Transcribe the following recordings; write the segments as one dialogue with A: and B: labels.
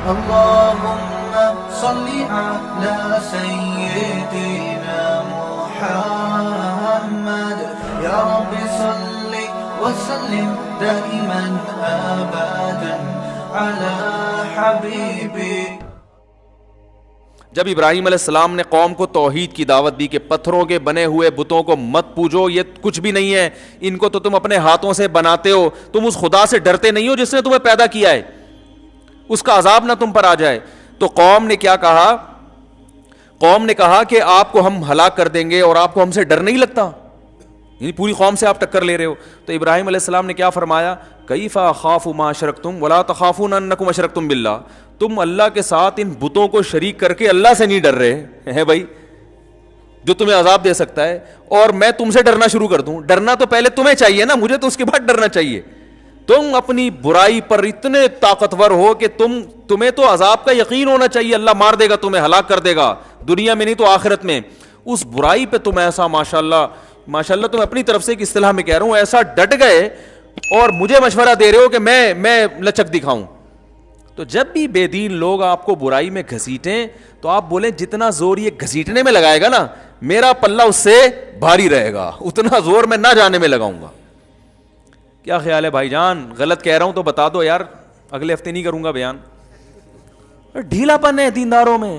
A: اللهم صل على سيدنا محمد يا رب صل وسلم دائما ابدا على حبيبك.
B: جب ابراہیم علیہ السلام نے قوم کو توحید کی دعوت دی کہ پتھروں کے بنے ہوئے بتوں کو مت پوجو، یہ کچھ بھی نہیں ہے، ان کو تو تم اپنے ہاتھوں سے بناتے ہو، تم اس خدا سے ڈرتے نہیں ہو جس نے تمہیں پیدا کیا ہے، اس کا عذاب نہ تم پر آ جائے. تو قوم نے کیا کہا؟ قوم نے کہا کہ آپ کو ہم ہلاک کر دیں گے اور آپ کو ہم سے ڈر نہیں لگتا، یعنی پوری قوم سے آپ ٹکر لے رہے ہو. تو ابراہیم علیہ السلام نے کیا فرمایا؟ کیف اخاف ما اشرکتم ولا تخافون انکم اشرکتم باللہ. تم اللہ کے ساتھ ان بتوں کو شریک کر کے اللہ سے نہیں ڈر رہے ہیں بھائی، جو تمہیں عذاب دے سکتا ہے، اور میں تم سے ڈرنا شروع کر دوں؟ ڈرنا تو پہلے تمہیں چاہیے نا، مجھے تو اس کے بعد ڈرنا چاہیے. تم اپنی برائی پر اتنے طاقتور ہو کہ تمہیں تو عذاب کا یقین ہونا چاہیے، اللہ مار دے گا، تمہیں ہلاک کر دے گا، دنیا میں نہیں تو آخرت میں. اس برائی پہ تم ایسا ماشاءاللہ تم اپنی طرف سے ایک اصطلاح میں کہہ رہا ہوں، ایسا ڈٹ گئے اور مجھے مشورہ دے رہے ہو کہ میں لچک دکھاؤں. تو جب بھی بے دین لوگ آپ کو برائی میں گھسیٹیں تو آپ بولیں جتنا زور یہ گھسیٹنے میں لگائے گا نا، میرا پلہ اس سے بھاری رہے گا، اتنا زور میں نہ جانے میں لگاؤں گا. کیا خیال ہے بھائی جان؟ غلط کہہ رہا ہوں تو بتا دو یار، اگلے ہفتے نہیں کروں گا بیان. ڈھیلا پن ہے دینداروں میں،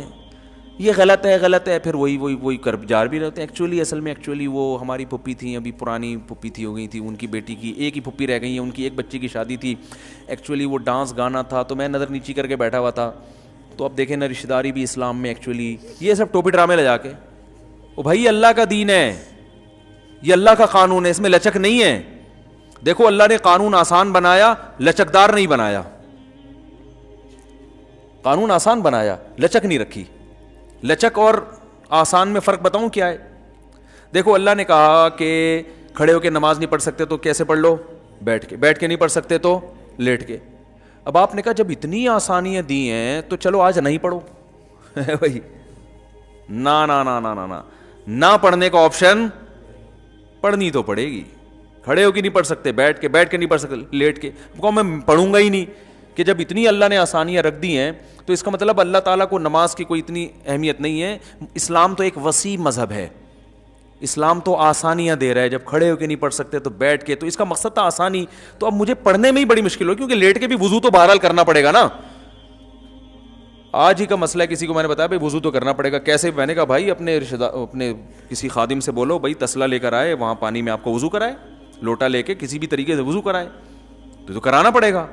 B: یہ غلط ہے، پھر وہی کر جار بھی رہتے ہیں. اصل میں وہ ہماری پھپھی تھیں، ابھی پرانی پھپھی تھی، ہو گئی تھی، ان کی بیٹی کی ایک ہی پھپھی رہ گئی ہے، ان کی ایک بچی کی شادی تھی. ایکچولی وہ ڈانس گانا تھا تو میں نظر نیچی کر کے بیٹھا ہوا تھا. تو اب دیکھیں نا، رشتہ داری بھی اسلام میں ایکچولی یہ سب ٹوپی ڈرامے لے جا کے، او بھائی یہ اللہ کا دین ہے، یہ اللہ کا قانون ہے، اس میں لچک نہیں ہے. دیکھو اللہ نے قانون آسان بنایا، لچکدار نہیں بنایا. قانون آسان بنایا، لچک نہیں رکھی. لچک اور آسان میں فرق بتاؤں کیا ہے؟ دیکھو اللہ نے کہا کہ کھڑے ہو کے نماز نہیں پڑھ سکتے تو کیسے پڑھ لو؟ بیٹھ کے نہیں پڑھ سکتے تو لیٹ کے. اب آپ نے کہا جب اتنی آسانیاں دی ہیں تو چلو آج نہیں پڑھو. بھائی نہ پڑھنے کا آپشن، پڑھنی تو پڑے گی. کھڑے ہو کے نہیں پڑھ سکتے، بیٹھ کے نہیں پڑھ سکتے، لیٹ کے. میں پڑھوں گا ہی نہیں. کہ جب اتنی اللہ نے آسانیاں رکھ دی ہیں تو اس کا مطلب اللہ تعالیٰ کو نماز کی کوئی اتنی اہمیت نہیں ہے. اسلام تو ایک وسیع مذہب ہے، اسلام تو آسانیاں دے رہا ہے. جب کھڑے ہو کے نہیں پڑھ سکتے تو بیٹھ کے، تو اس کا مقصد تھا آسانی. تو اب مجھے پڑھنے میں ہی بڑی مشکل ہو، کیونکہ لیٹ کے بھی وضو تو بہرحال کرنا پڑے گا نا. آج ہی کا مسئلہ ہے، کسی کو میں نے بتایا بھائی وضو تو کرنا پڑے گا. کیسے؟ میں نے کہا بھائی اپنے کسی خادم سے بولو بھائی تسلا لے کر آئے، وہاں پانی میں آپ کو وضو کرائے، لوٹا لے کے کسی بھی طریقے سے وضو کرائے، تو کرانا پڑے گا.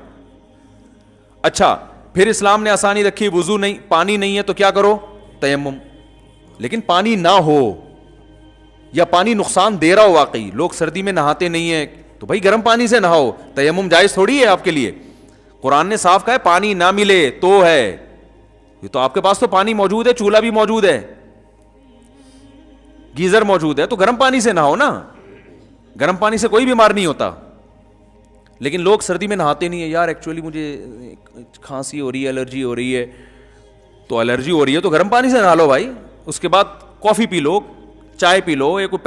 B: اچھا پھر اسلام نے آسانی رکھی، وضو نہیں، پانی نہیں ہے تو کیا کرو؟ تیمم. لیکن پانی نہ ہو یا پانی نقصان دے رہا ہو، واقعی لوگ سردی میں نہاتے نہیں ہیں تو بھائی گرم پانی سے نہاؤ. تیمم جائز تھوڑی ہے آپ کے لیے. قرآن نے صاف کہا ہے پانی نہ ملے تو ہے، یہ تو آپ کے پاس تو پانی موجود ہے، چولہا بھی موجود ہے، گیزر موجود ہے، تو گرم پانی سے نہاؤ نا. گرم پانی سے کوئی بیمار نہیں ہوتا. لیکن لوگ سردی میں نہاتے نہیں ہیں. یار ایکچولی مجھے کھانسی ہو رہی ہے، الرجی ہو رہی ہے، تو الرجی ہو رہی ہے تو گرم پانی سے نہا لو بھائی. اس کے بعد کافی پی لو، چائے پی لو، یا کوئی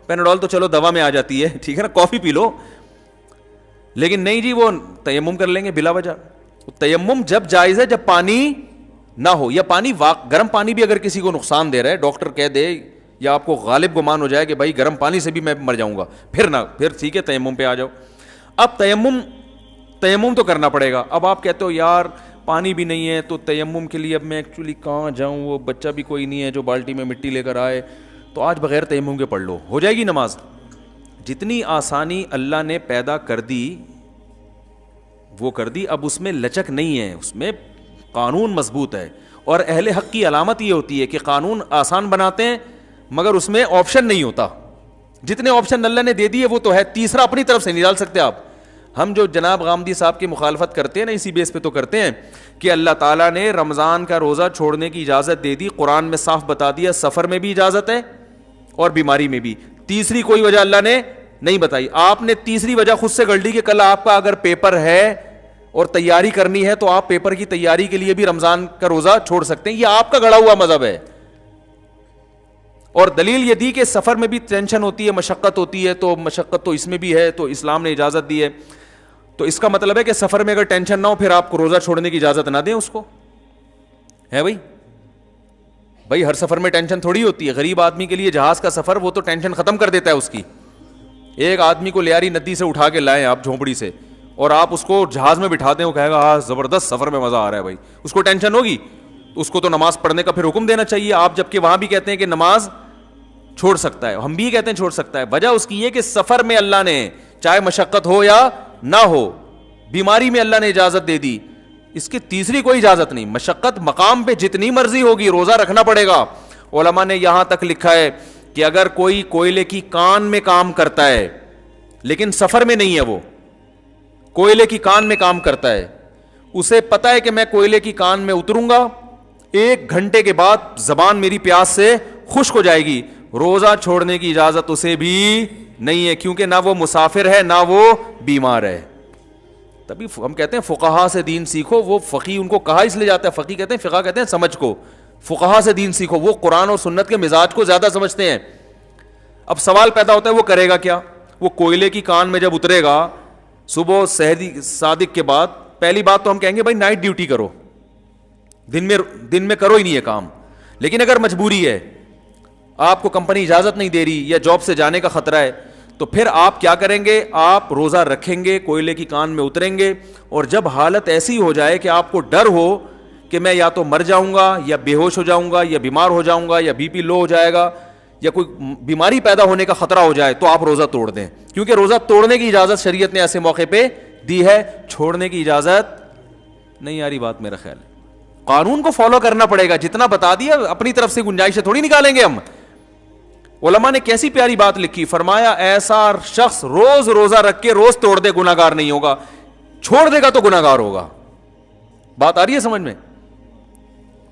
B: پیناڈول تو چلو دوا میں آ جاتی ہے، ٹھیک ہے نا، کافی پی لو. لیکن نہیں جی وہ تیمم کر لیں گے بلا وجہ. تیمم جب جائز ہے جب پانی نہ ہو، یا پانی گرم پانی بھی اگر کسی کو نقصان دے رہا ہے، ڈاکٹر کہہ دے یا آپ کو غالب گمان ہو جائے کہ بھائی گرم پانی سے بھی میں مر جاؤں گا، پھر ٹھیک ہے تیمم پہ آ جاؤ. اب تیمم تو کرنا پڑے گا. اب آپ کہتے ہو یار پانی بھی نہیں ہے تو تیمم کے لیے اب میں ایکچولی کہاں جاؤں، وہ بچہ بھی کوئی نہیں ہے جو بالٹی میں مٹی لے کر آئے، تو آج بغیر تیمم کے پڑھ لو، ہو جائے گی نماز. جتنی آسانی اللہ نے پیدا کر دی وہ کر دی. اب اس میں لچک نہیں ہے، اس میں قانون مضبوط ہے. اور اہل حق کی علامت یہ ہوتی ہے کہ قانون آسان بناتے ہیں مگر اس میں آپشن نہیں ہوتا. جتنے آپشن اللہ نے دے دیے وہ تو ہے، تیسرا اپنی طرف سے نہیں ڈال سکتے آپ. ہم جو جناب غامدی صاحب کی مخالفت کرتے ہیں نا، اسی بیس پہ تو کرتے ہیں کہ اللہ تعالیٰ نے رمضان کا روزہ چھوڑنے کی اجازت دے دی، قرآن میں صاف بتا دیا سفر میں بھی اجازت ہے اور بیماری میں بھی. تیسری کوئی وجہ اللہ نے نہیں بتائی. آپ نے تیسری وجہ خود سے گڑھ لی کہ کل آپ کا اگر پیپر ہے اور تیاری کرنی ہے تو آپ پیپر کی تیاری کے لیے بھی رمضان کا روزہ چھوڑ سکتے ہیں. یہ آپ کا گڑھا ہوا مذہب ہے. اور دلیل یہ دی کہ سفر میں بھی ٹینشن ہوتی ہے، مشقت ہوتی ہے، تو مشقت تو اس میں بھی ہے، تو اسلام نے اجازت دی ہے. تو اس کا مطلب ہے کہ سفر میں اگر ٹینشن نہ ہو پھر آپ کو روزہ چھوڑنے کی اجازت نہ دیں اس کو, ہے بھائی ہر سفر میں ٹینشن تھوڑی ہوتی ہے. غریب آدمی کے لیے جہاز کا سفر وہ تو ٹینشن ختم کر دیتا ہے اس کی. ایک آدمی کو لیاری ندی سے اٹھا کے لائیں آپ جھونپڑی سے, اور آپ اس کو جہاز میں بٹھاتے ہیں, وہ کہے گا ہاں زبردست سفر میں مزہ آ رہا ہے بھائی, اس کو ٹینشن ہوگی. اس کو تو نماز پڑھنے کا پھر حکم دینا چاہیے آپ, جبکہ وہاں بھی کہتے ہیں کہ نماز چھوڑ سکتا ہے, ہم بھی کہتے ہیں چھوڑ سکتا ہے. وجہ اس کی یہ کہ سفر میں اللہ نے چاہے مشقت ہو یا نہ ہو, بیماری میں اللہ نے اجازت دے دی, اس کی تیسری کوئی اجازت نہیں. مشقت مقام پہ جتنی مرضی ہوگی روزہ رکھنا پڑے گا. علماء نے یہاں تک لکھا ہے کہ اگر کوئی کوئلے کی کان میں کام کرتا ہے لیکن سفر میں نہیں ہے, وہ کوئلے کی کان میں کام کرتا ہے, اسے پتا ہے کہ میں کوئلے کی کان میں اتروں گا, 1 گھنٹے کے بعد زبان میری پیاس سے خشک ہو جائے گی, روزہ چھوڑنے کی اجازت اسے بھی نہیں ہے, کیونکہ نہ وہ مسافر ہے نہ وہ بیمار ہے. تبھی ہم کہتے ہیں فقہا سے دین سیکھو. وہ فقیہ ان کو کہا اس لیے جاتا ہے, فقیہ کہتے ہیں, فقہ کہتے ہیں سمجھ کو, فقہا سے دین سیکھو. وہ قرآن اور سنت کے مزاج کو زیادہ سمجھتے ہیں. اب سوال پیدا ہوتا ہے وہ کرے گا کیا؟ وہ کوئلے کی کان میں جب اترے گا صبح سحری صادق کے بعد, پہلی بات تو ہم کہیں گے بھائی نائٹ ڈیوٹی کرو, دن میں کرو ہی نہیں ہے کام. لیکن اگر مجبوری ہے, آپ کو کمپنی اجازت نہیں دے رہی یا جاب سے جانے کا خطرہ ہے, تو پھر آپ کیا کریں گے؟ آپ روزہ رکھیں گے, کوئلے کی کان میں اتریں گے, اور جب حالت ایسی ہو جائے کہ آپ کو ڈر ہو کہ میں یا تو مر جاؤں گا یا بے ہوش ہو جاؤں گا یا بیمار ہو جاؤں گا یا بی پی لو ہو جائے گا یا کوئی بیماری پیدا ہونے کا خطرہ ہو جائے, تو آپ روزہ توڑ دیں. کیونکہ روزہ توڑنے کی اجازت شریعت نے ایسے موقع پہ دی ہے, چھوڑنے کی اجازت نہیں. آ رہی بات میرا خیال ہے. قانون کو فالو کرنا پڑے گا, جتنا بتا دیا اپنی طرف سے گنجائشیں تھوڑی نکالیں گے ہم. علماء نے کیسی پیاری بات لکھی, فرمایا ایسا شخص روز روزہ رکھ کے روز توڑ دے گناہگار نہیں ہوگا, چھوڑ دے گا تو گناہگار ہوگا. بات آ رہی ہے سمجھ میں؟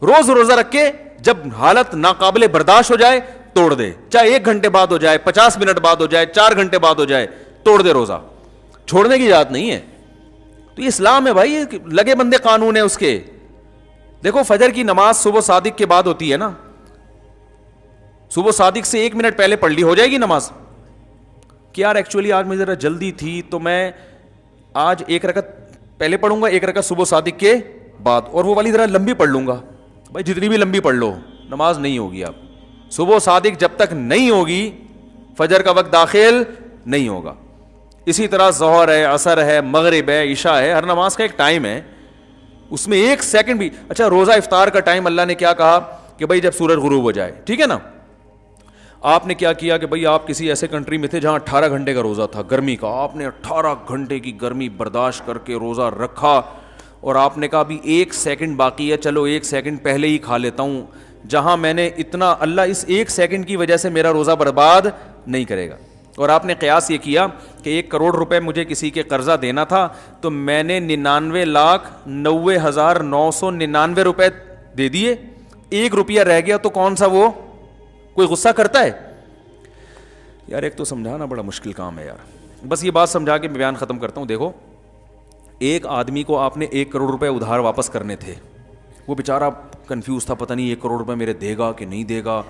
B: روز روزہ رکھ کے جب حالت ناقابل برداشت ہو جائے توڑ دے, چاہے 1 گھنٹے بعد ہو جائے, 50 منٹ بعد ہو جائے, 4 گھنٹے بعد ہو جائے, توڑ دے روزہ. چھوڑنے کی اجازت نہیں ہے. تو یہ اسلام ہے بھائی, لگے بندے قانون ہے اس کے. دیکھو فجر کی نماز صبح صادق کے بعد ہوتی ہے نا, صبح صادق سے 1 منٹ پہلے پڑھ لی ہو جائے گی نماز. کہ یار ایکچولی آج مجھے ذرا جلدی تھی تو میں آج 1 رکعت پہلے پڑھوں گا, 1 رکعت صبح صادق کے بعد, اور وہ والی ذرا لمبی پڑھ لوں گا. بھائی جتنی بھی لمبی پڑھ لو نماز نہیں ہوگی. آپ صبح صادق جب تک نہیں ہوگی فجر کا وقت داخل نہیں ہوگا. اسی طرح ظہر ہے, عصر ہے, مغرب ہے, عشاء ہے, ہر نماز کا ایک ٹائم ہے, اس میں 1 سیکنڈ بھی. اچھا روزہ افطار کا ٹائم اللہ نے کیا کہا کہ بھائی جب سورج غروب ہو جائے, ٹھیک ہے نا. آپ نے کیا کیا کہ بھائی آپ کسی ایسے کنٹری میں تھے جہاں 18 گھنٹے کا روزہ تھا گرمی کا, آپ نے 18 گھنٹے کی گرمی برداشت کر کے روزہ رکھا, اور آپ نے کہا ابھی 1 سیکنڈ باقی ہے, چلو 1 سیکنڈ پہلے ہی کھا لیتا ہوں, جہاں میں نے اتنا, اللہ اس 1 سیکنڈ کی وجہ سے میرا روزہ برباد نہیں کرے گا. اور آپ نے قیاس یہ کیا کہ 1 کروڑ روپے مجھے کسی کے قرضہ دینا تھا, تو میں نے 99,90,999 روپے دے دیے, 1 روپیہ رہ گیا, تو کون سا وہ کوئی غصہ کرتا ہے یار؟ ایک تو سمجھانا بڑا مشکل کام ہے یار. بس یہ بات سمجھا کے میں بیان ختم کرتا ہوں. دیکھو ایک آدمی کو آپ نے 1 کروڑ روپے ادھار واپس کرنے تھے, وہ بیچارہ کنفیوز تھا, پتہ نہیں 1 کروڑ روپے میرے دے گا کہ نہیں دے گا,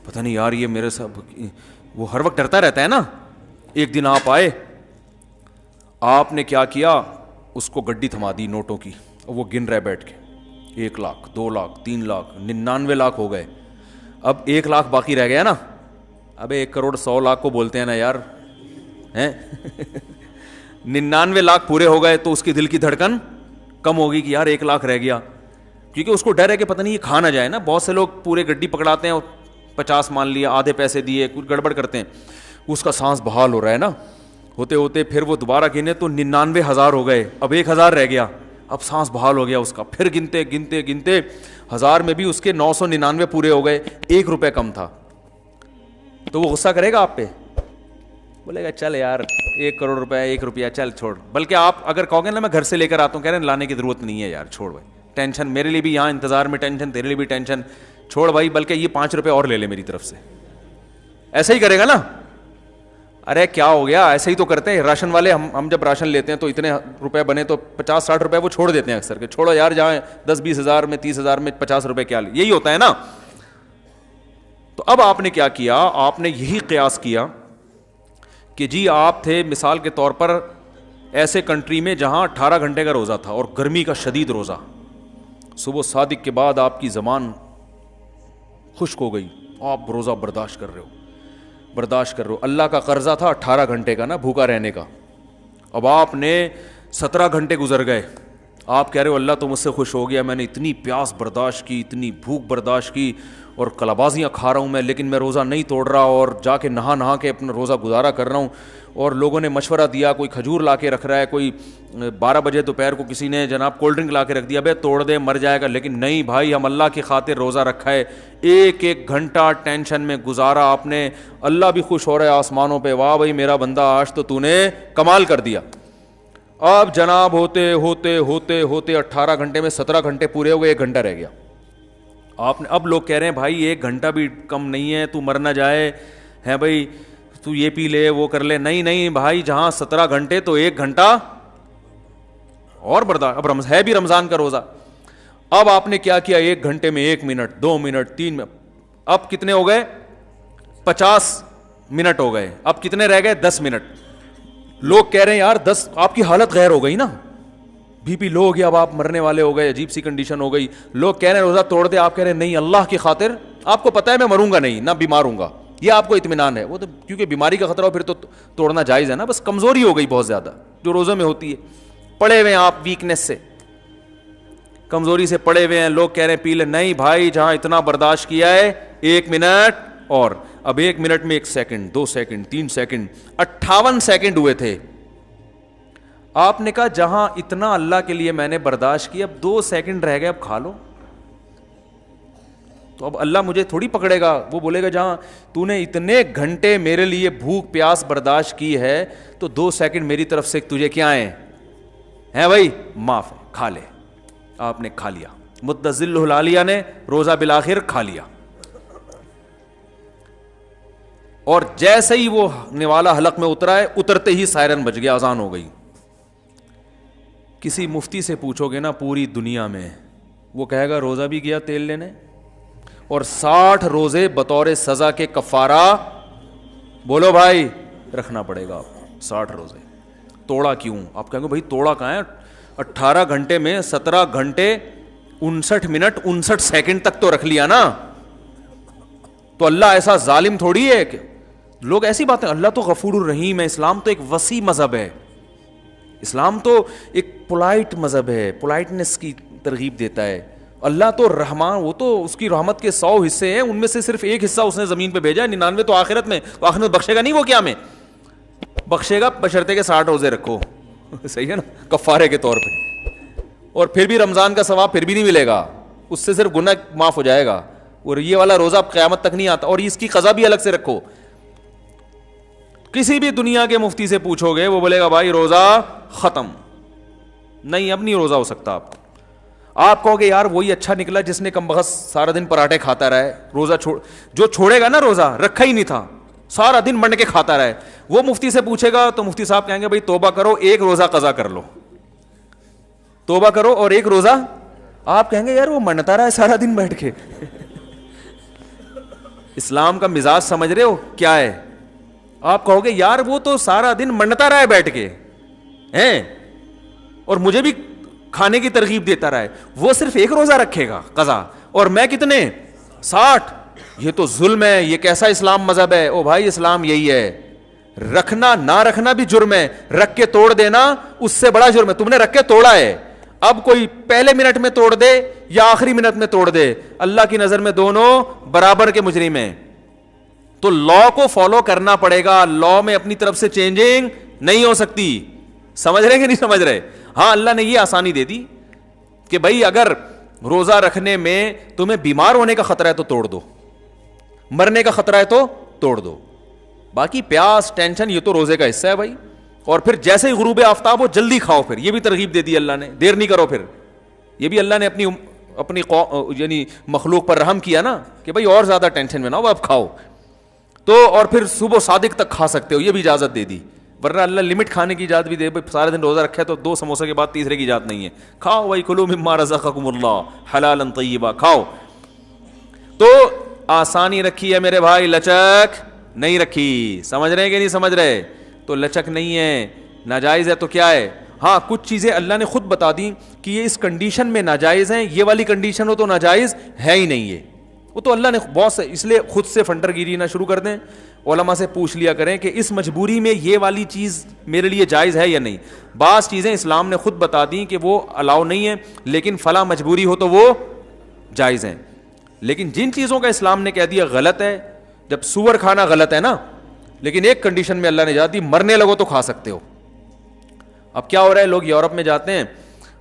B: پتہ نہیں یار یہ میرے سب, وہ ہر وقت ڈرتا رہتا ہے نا. ایک دن آپ آئے, آپ نے کیا کیا, اس کو گڈی تھما دی نوٹوں کی, وہ گن رہے بیٹھ کے, 1 لاکھ 2 لاکھ 3 لاکھ 99 لاکھ ہو گئے, اب 1 لاکھ باقی رہ گیا نا. ابے 1 کروڑ 100 لاکھ کو بولتے ہیں نا یار, ہیں 99 لاکھ پورے ہو گئے, تو اس کی دل کی دھڑکن کم ہوگی کہ یار 1 لاکھ رہ گیا, کیونکہ اس کو ڈر ہے کہ پتہ نہیں یہ کھا نہ جائے نا. بہت سے لوگ پورے گڈی پکڑاتے ہیں, 50 مان لیا, آدھے پیسے دیے, کچھ گڑبڑ کرتے ہیں, اس کا سانس بحال ہو رہا ہے نا, ہوتے ہوتے پھر وہ دوبارہ گنے تو 99,000 ہو گئے, اب 1,000 رہ گیا, اب سانس بحال ہو گیا اس کا, پھر گنتے گنتے گنتے 1000 میں بھی اس کے 999 پورے ہو گئے, 1 روپے کم تھا. تو وہ غصہ کرے گا آپ پہ, بولے گا چل یار 1 کروڑ روپے 1 روپیہ چل چھوڑ. بلکہ آپ اگر کہو گے نا میں گھر سے لے کر آتا ہوں, کہہ رہے ہیں لانے کی ضرورت نہیں ہے یار, چھوڑ بھائی, ٹینشن میرے لیے بھی یہاں انتظار میں ٹینشن, تیرے لیے بھی ٹینشن, چھوڑ بھائی, بلکہ یہ 5 روپے اور لے لے میری طرف سے. ایسا ہی کرے گا نا. ارے کیا ہو گیا, ایسے ہی تو کرتے ہیں راشن والے. ہم جب راشن لیتے ہیں تو اتنے روپے بنے تو 50-60 روپے وہ چھوڑ دیتے ہیں اکثر, کہ چھوڑو یار, جہاں 10-20 ہزار میں 30 ہزار میں 50 روپے کیا, یہی ہوتا ہے نا. تو اب آپ نے کیا کیا, آپ نے یہی قیاس کیا کہ جی آپ تھے مثال کے طور پر ایسے کنٹری میں جہاں 18 گھنٹے کا روزہ تھا اور گرمی کا شدید روزہ. صبح صادق کے بعد آپ کی زبان خشک ہو گئی, آپ روزہ برداشت کر رہے ہو. اللہ کا قرضہ تھا 18 گھنٹے کا نا بھوکا رہنے کا. اب آپ نے 17 گھنٹے گزر گئے, آپ کہہ رہے ہو اللہ تو مجھ سے خوش ہو گیا, میں نے اتنی پیاس برداشت کی, اتنی بھوک برداشت کی, اور کلابازیاں کھا رہا ہوں میں, لیکن میں روزہ نہیں توڑ رہا, اور جا کے نہا کے اپنا روزہ گزارا کر رہا ہوں. اور لوگوں نے مشورہ دیا, کوئی کھجور لا کے رکھ رہا ہے, کوئی 12 بجے دوپہر کو کسی نے جناب کولڈ ڈرنک لا کے رکھ دیا, بھائی توڑ دے مر جائے گا. لیکن نہیں بھائی, ہم اللہ کی خاطر روزہ رکھا ہے, ایک گھنٹہ ٹینشن میں گزارا آپ نے, اللہ بھی خوش ہو رہا ہے آسمانوں پہ, واہ بھائی میرا بندہ آج تو نے کمال کر دیا. اب جناب ہوتے ہوتے ہوتے ہوتے 18 گھنٹے میں 17 گھنٹے پورے ہو گئے, 1 گھنٹہ رہ گیا. آپ نے اب لوگ کہہ رہے ہیں بھائی 1 گھنٹہ بھی کم نہیں ہے, تو مر نہ جائے ہے بھائی, تو یہ پی لے وہ کر لے. نہیں بھائی, جہاں 17 گھنٹے تو 1 گھنٹہ اور برداشت. اب ہے بھی رمضان کا روزہ. اب آپ نے کیا کیا, 1 گھنٹے میں 1 منٹ 2 منٹ 3 منٹ, اب کتنے ہو گئے, 50 منٹ ہو گئے. اب کتنے رہ گئے, 10 منٹ. لوگ کہہ رہے ہیں یار 10, آپ کی حالت غیر ہو گئی نا, بی پی لو ہو گیا, اب آپ مرنے والے ہو گئے, عجیب سی کنڈیشن ہو گئی. لوگ کہہ رہے ہیں روزہ توڑ دے, آپ کہہ رہے ہیں نہیں اللہ کی خاطر, آپ کو پتہ ہے میں مروں گا نہیں, نہ بیمار ہوں گا, یہ آپ کو اطمینان ہے. وہ تو کیونکہ بیماری کا خطرہ ہو پھر تو توڑنا جائز ہے نا, بس کمزوری ہو گئی بہت زیادہ جو روزوں میں ہوتی ہے. پڑے ہوئے ہیں آپ ویکنیس سے, کمزوری سے پڑے ہوئے ہیں. لوگ کہہ رہے ہیں پی لے, نہیں بھائی جہاں اتنا برداشت کیا ہے 1 منٹ اور. اب 1 منٹ میں 1 سیکنڈ 2 سیکنڈ 3 سیکنڈ 58 سیکنڈ ہوئے تھے. آپ نے کہا جہاں اتنا اللہ کے لیے میں نے برداشت کیا, اب 2 سیکنڈ رہ گئے, اب کھا لو. تو اب اللہ مجھے تھوڑی پکڑے گا, وہ بولے گا جہاں تو نے اتنے گھنٹے میرے لیے بھوک پیاس برداشت کی ہے تو 2 سیکنڈ میری طرف سے تجھے کیا ہیں بھائی, معاف ہے, کھا لے. آپ نے کھا لیا, متزل العالیہ نے روزہ بالآخر کھا لیا. اور جیسے ہی وہ نوالا حلق میں اترا ہے, اترتے ہی سائرن بج گیا, اذان ہو گئی. کسی مفتی سے پوچھو گے نا پوری دنیا میں, وہ کہے گا روزہ بھی گیا تیل لینے, اور 60 روزے بطور سزا کے کفارہ, بولو بھائی رکھنا پڑے گا. 60 روزے توڑا کیوں, آپ کہیں گے بھائی توڑا کہاں ہے, 18 گھنٹے میں 17 گھنٹے 59 منٹ 59 سیکنڈ تک تو رکھ لیا نا. تو اللہ ایسا ظالم تھوڑی ہے کہ لوگ ایسی باتیں, اللہ تو غفور الرحیم ہے. اسلام تو ایک وسیع مذہب ہے, اسلام تو ایک پولائٹ مذہب ہے, پولائٹنس کی ترغیب دیتا ہے. اللہ تو رحمان, وہ تو اس کی رحمت کے 100 حصے ہیں, ان میں سے صرف 1 حصہ اس نے زمین پہ بھیجا ہے, 99 تو آخرت میں. تو آخرت بخشے گا نہیں, وہ کیا میں بخشے گا بشرطے کے 60 روزے رکھو, صحیح ہے نا, کفارے کے طور پہ. اور پھر بھی رمضان کا ثواب پھر بھی نہیں ملے گا, اس سے صرف گناہ معاف ہو جائے گا. اور یہ والا روزہ قیامت تک نہیں آتا, اور اس کی قضا بھی الگ سے رکھو. کسی بھی دنیا کے مفتی سے پوچھو گے, وہ بولے گا بھائی روزہ ختم, نہیں اب نہیں روزہ ہو سکتا. آپ کہو گے یار وہی اچھا نکلا جس نے کم بخت سارا دن پراٹھے کھاتا رہے, روزہ جو چھوڑے گا نا روزہ رکھا ہی نہیں تھا, سارا دن منڈ کے کھاتا رہے, وہ مفتی سے پوچھے گا تو مفتی صاحب کہیں گے بھائی توبہ کرو, 1 روزہ قضا کر لو, توبہ کرو اور 1 روزہ. آپ کہیں گے یار وہ منڈتا رہا ہے سارا دن بیٹھ کے. اسلام کا مزاج سمجھ رہے ہو کیا ہے؟ آپ کہو گے یار وہ تو سارا دن منڈتا رہا ہے بیٹھ کے ہیں, اور مجھے بھی کھانے کی ترغیب دیتا رہا ہے, وہ صرف 1 روزہ رکھے گا قضا, اور میں کتنے 60. یہ تو ظلم ہے, یہ کیسا اسلام مذہب ہے؟ او بھائی اسلام یہی ہے, رکھنا نہ رکھنا بھی جرم ہے, رکھ کے توڑ دینا اس سے بڑا جرم ہے. تم نے رکھ کے توڑا ہے, اب کوئی پہلے منٹ میں توڑ دے یا آخری منٹ میں توڑ دے, اللہ کی نظر میں دونوں برابر کے مجرم ہیں. تو لا کو فالو کرنا پڑے گا, لا میں اپنی طرف سے چینجنگ نہیں ہو سکتی. سمجھ رہے کہ نہیں سمجھ رہے؟ ہاں اللہ نے یہ آسانی دے دی کہ بھائی اگر روزہ رکھنے میں تمہیں بیمار ہونے کا خطرہ ہے تو توڑ دو, مرنے کا خطرہ ہے تو توڑ دو, باقی پیاس ٹینشن یہ تو روزے کا حصہ ہے بھائی. اور پھر جیسے ہی غروب آفتاب ہو جلدی کھاؤ, پھر یہ بھی ترغیب دے دی اللہ نے, دیر نہیں کرو. پھر یہ بھی اللہ نے اپنی یعنی مخلوق پر رحم کیا نا کہ بھائی اور زیادہ ٹینشن میں نہ ہو, اب کھاؤ. تو اور پھر صبح صادق تک کھا سکتے ہو, یہ بھی اجازت دے دی. ورنہ اللہ لمٹ کھانے کی اجازت بھی دے, بھائی سارے دن روزہ رکھے تو 2 سموسے کے بعد تیسرے کی اجازت نہیں ہے. کھاؤ بھائی, کلوا مما رزقکم اللہ حلالا طیبا, کھاؤ. تو آسانی رکھی ہے میرے بھائی, لچک نہیں رکھی. سمجھ رہے ہیں کہ نہیں سمجھ رہے؟ تو لچک نہیں ہے, ناجائز ہے تو کیا ہے؟ ہاں کچھ چیزیں اللہ نے خود بتا دی کہ یہ اس کنڈیشن میں ناجائز ہیں, یہ والی کنڈیشن ہو تو ناجائز ہے ہی نہیں. یہ وہ تو اللہ نے بہت سے, اس لیے خود سے فنٹر گیری نہ شروع کر دیں, علماء سے پوچھ لیا کریں کہ اس مجبوری میں یہ والی چیز میرے لیے جائز ہے یا نہیں. بعض چیزیں اسلام نے خود بتا دیں کہ وہ الاؤ نہیں ہے, لیکن فلاں مجبوری ہو تو وہ جائز ہیں. لیکن جن چیزوں کا اسلام نے کہہ دیا غلط ہے, جب سور کھانا غلط ہے نا, لیکن ایک کنڈیشن میں اللہ نے جا دی, مرنے لگو تو کھا سکتے ہو. اب کیا ہو رہا ہے, لوگ یورپ میں جاتے ہیں,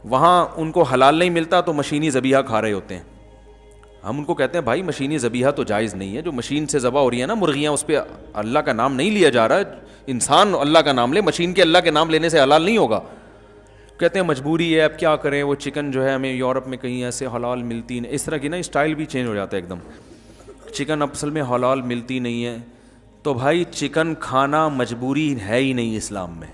B: وہاں ان کو حلال نہیں ملتا تو مشینی ذبیحہ کھا رہے ہوتے ہیں. ہم ان کو کہتے ہیں بھائی مشینی ذبیحہ تو جائز نہیں ہے, جو مشین سے ذبح ہو رہی ہے نا مرغیاں, اس پہ اللہ کا نام نہیں لیا جا رہا. انسان اللہ کا نام لے, مشین کے اللہ کے نام لینے سے حلال نہیں ہوگا. کہتے ہیں مجبوری ہے, اب کیا کریں, وہ چکن جو ہے ہمیں یورپ میں کہیں ایسے حلال ملتی نہیں. اس طرح کی نا اسٹائل بھی چینج ہو جاتا ہے ایک دم, چکن اصل میں حلال ملتی نہیں ہے. تو بھائی چکن کھانا مجبوری ہے ہی نہیں اسلام میں,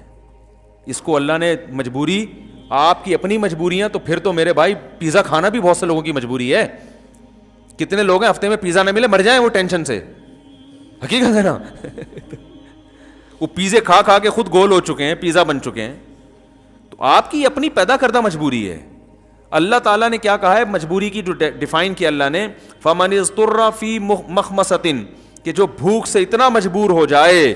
B: اس کو اللہ نے مجبوری, آپ کی اپنی مجبوریاں, تو پھر تو میرے بھائی پیزا کھانا بھی بہت سے لوگوں کی مجبوری ہے. کتنے لوگ ہیں ہفتے میں پیزا نہ ملے مر جائیں وہ ٹینشن سے, حقیقت ہے نا. وہ پیزے کھا کھا کے خود گول ہو چکے ہیں, پیزا بن چکے ہیں. تو آپ کی اپنی پیدا کردہ مجبوری ہے. اللہ تعالیٰ نے کیا کہا ہے مجبوری کی جو ڈیفائن کیا اللہ نے, فَمَنِ اضْطُرَّ فِي مَخْمَصَةٍ, کہ جو بھوک سے اتنا مجبور ہو جائے,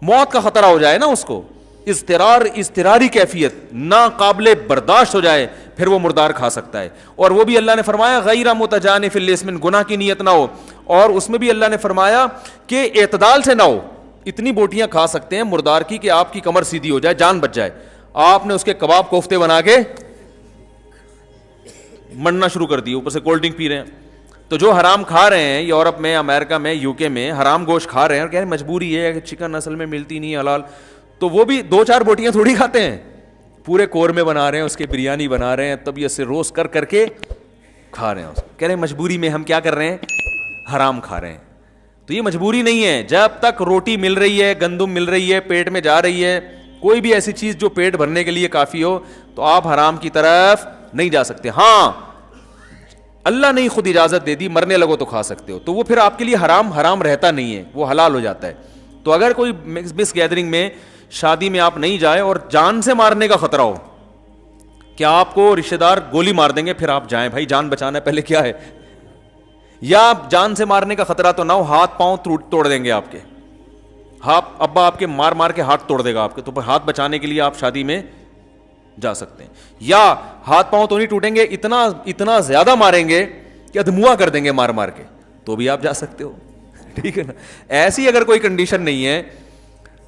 B: موت کا خطرہ ہو جائے نا اس کو, اضطراری کیفیت ناقابل برداشت ہو جائے, پھر وہ مردار کھا سکتا ہے. اور وہ بھی اللہ نے فرمایا غیر متجانف للإثم, گناہ کی نیت نہ ہو. اور اس میں بھی اللہ نے فرمایا کہ اعتدال سے نہ ہو. اتنی بوٹیاں کھا سکتے ہیں مردار کی کہ آپ کی کمر سیدھی ہو جائے, جان بچ جائے. آپ نے اس کے کباب کوفتے بنا کے مننا شروع کر دیے, اوپر سے کولڈ ڈرنک پی رہے ہیں. تو جو حرام کھا رہے ہیں یورپ میں, امریکہ میں, یو کے میں حرام گوشت کھا رہے ہیں اور کہہ رہے ہیں مجبوری ہے کہ چکن اصل میں ملتی نہیں حلال, تو وہ بھی 2-4 بوٹیاں تھوڑی کھاتے ہیں, پورے قورمے بنا رہے ہیں, اس کے بریانی بنا رہے ہیں, طبیعت سے روسٹ کر کے کھا رہے ہیں. کہہ رہے ہیں مجبوری میں ہم کیا کر رہے ہیں, حرام کھا رہے ہیں. تو یہ مجبوری نہیں ہے. جب تک روٹی مل رہی ہے, گندم مل رہی ہے, پیٹ میں جا رہی ہے, کوئی بھی ایسی چیز جو پیٹ بھرنے کے لیے کافی ہو, تو آپ حرام کی طرف نہیں جا سکتے. ہاں اللہ نے خود اجازت دے دی, مرنے لگو تو کھا سکتے ہو, تو وہ پھر آپ کے لیے حرام رہتا نہیں ہے, وہ حلال ہو جاتا ہے. تو اگر کوئی مس گیدرنگ میں, شادی میں آپ نہیں جائیں اور جان سے مارنے کا خطرہ ہو کہ آپ کو رشتہ دار گولی مار دیں گے, پھر آپ جائیں, بھائی جان بچانا ہے پہلے کیا ہے. یا جان سے مارنے کا خطرہ تو نہ ہو, ہاتھ پاؤں توڑ دیں گے آپ کے, ابا آپ کے مار کے ہاتھ توڑ دے گا آپ کے, تو ہاتھ بچانے کے لیے آپ شادی میں جا سکتے ہیں. یا ہاتھ پاؤں تو نہیں ٹوٹیں گے, اتنا زیادہ ماریں گے کہ ادھموا کر دیں گے مار کے, تو بھی آپ جا سکتے ہو. ٹھیک ہے نا. ایسی اگر کوئی کنڈیشن نہیں ہے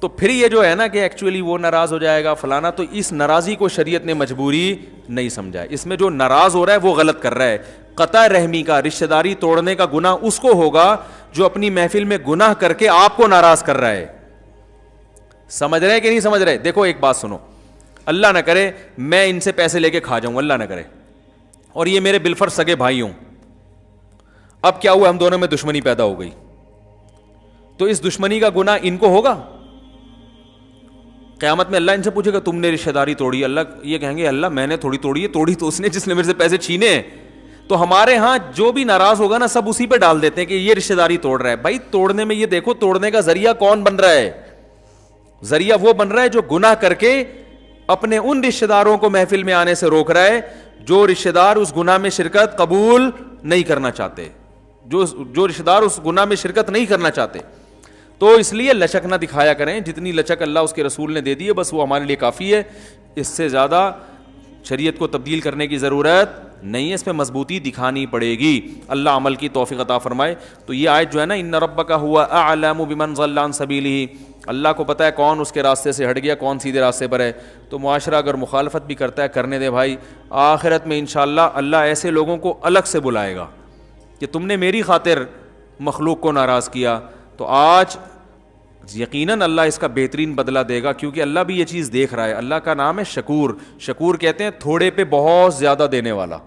B: تو پھر یہ جو ہے نا کہ ایکچولی وہ ناراض ہو جائے گا فلانا, تو اس ناراضی کو شریعت نے مجبوری نہیں سمجھا ہے. اس میں جو ناراض ہو رہا ہے وہ غلط کر رہا ہے. قطع رحمی کا, رشتہ داری توڑنے کا گناہ اس کو ہوگا جو اپنی محفل میں گناہ کر کے آپ کو ناراض کر رہا ہے. سمجھ رہے ہیں کہ نہیں سمجھ رہے؟ دیکھو ایک بات سنو, اللہ نہ کرے میں ان سے پیسے لے کے کھا جاؤں, اللہ نہ کرے, اور یہ میرے بالفرض سگے بھائی ہوں. اب کیا ہوا, ہم دونوں میں دشمنی پیدا ہو گئی, تو اس دشمنی کا گناہ ان کو ہوگا. قیامت میں اللہ ان سے پوچھے گا تم نے رشتہ داری توڑی, اللہ یہ کہیں گے اللہ میں نے تھوڑی توڑی ہے, توڑی تو اس نے جس نے میرے سے پیسے چھینے. تو ہمارے ہاں جو بھی ناراض ہوگا نا سب اسی پہ ڈال دیتے ہیں کہ یہ رشتہ داری توڑ رہا ہے. بھائی توڑنے میں یہ دیکھو توڑنے کا ذریعہ کون بن رہا ہے. ذریعہ وہ بن رہا ہے جو گناہ کر کے اپنے ان رشتہ داروں کو محفل میں آنے سے روک رہا ہے جو رشتہ دار اس گناہ میں شرکت قبول نہیں کرنا چاہتے, جو رشتہ دار اس گناہ میں شرکت نہیں کرنا چاہتے. تو اس لیے لچک نہ دکھایا کریں, جتنی لچک اللہ اس کے رسول نے دے دی ہے بس وہ ہمارے لیے کافی ہے. اس سے زیادہ شریعت کو تبدیل کرنے کی ضرورت نہیں ہے, اس پہ مضبوطی دکھانی پڑے گی. اللہ عمل کی توفیق عطا فرمائے. تو یہ آیت جو ہے نا, ان ربک هو اعلم بمن ضل عن سبیلہ, اللہ کو پتہ ہے کون اس کے راستے سے ہٹ گیا, کون سیدھے راستے پر ہے. تو معاشرہ اگر مخالفت بھی کرتا ہے کرنے دے بھائی, آخرت میں انشاءاللہ اللہ ایسے لوگوں کو الگ سے بلائے گا کہ تم نے میری خاطر مخلوق کو ناراض کیا. تو آج یقیناً اللہ اس کا بہترین بدلہ دے گا, کیونکہ اللہ بھی یہ چیز دیکھ رہا ہے. اللہ کا نام ہے شکور. شکور کہتے ہیں تھوڑے پہ بہت زیادہ دینے والا.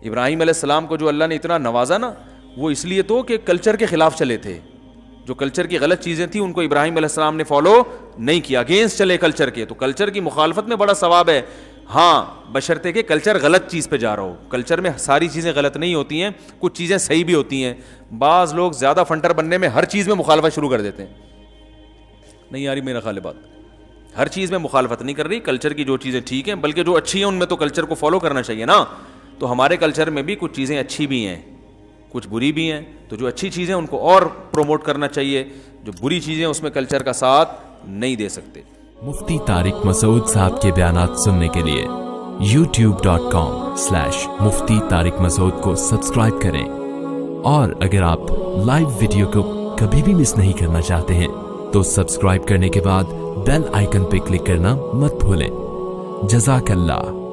B: ابراہیم علیہ السلام کو جو اللہ نے اتنا نوازا نا, وہ اس لیے تو کہ کلچر کے خلاف چلے تھے. جو کلچر کی غلط چیزیں تھیں ان کو ابراہیم علیہ السلام نے فالو نہیں کیا, اگینسٹ چلے کلچر کے. تو کلچر کی مخالفت میں بڑا ثواب ہے, ہاں بشرطے کہ کلچر غلط چیز پہ جا رہا ہو. کلچر میں ساری چیزیں غلط نہیں ہوتی ہیں, کچھ چیزیں صحیح بھی ہوتی ہیں. بعض لوگ زیادہ فنٹر بننے میں ہر چیز میں مخالفت شروع کر دیتے ہیں. نہیں یاری میرا خیال بات ہر چیز میں مخالفت نہیں کر رہی, کلچر کی جو چیزیں ٹھیک ہیں, بلکہ جو اچھی ہیں ان میں تو کلچر کو فالو کرنا چاہیے نا. تو ہمارے کلچر میں بھی کچھ چیزیں اچھی بھی ہیں, کچھ بری بھی ہیں, تو جو اچھی چیزیں ان کو اور پروموٹ کرنا چاہیے, جو بری چیزیں اس میں کلچر کا ساتھ نہیں دے سکتے.
C: مفتی طارق مسعود صاحب کے بیانات سننے کے لیے youtube.com/مفتی طارق مسعود کو سبسکرائب کریں, اور اگر آپ لائیو ویڈیو کو کبھی بھی مس نہیں کرنا چاہتے ہیں تو سبسکرائب کرنے کے بعد بیل آئیکن پہ کلک کرنا مت بھولیں. جزاک اللہ.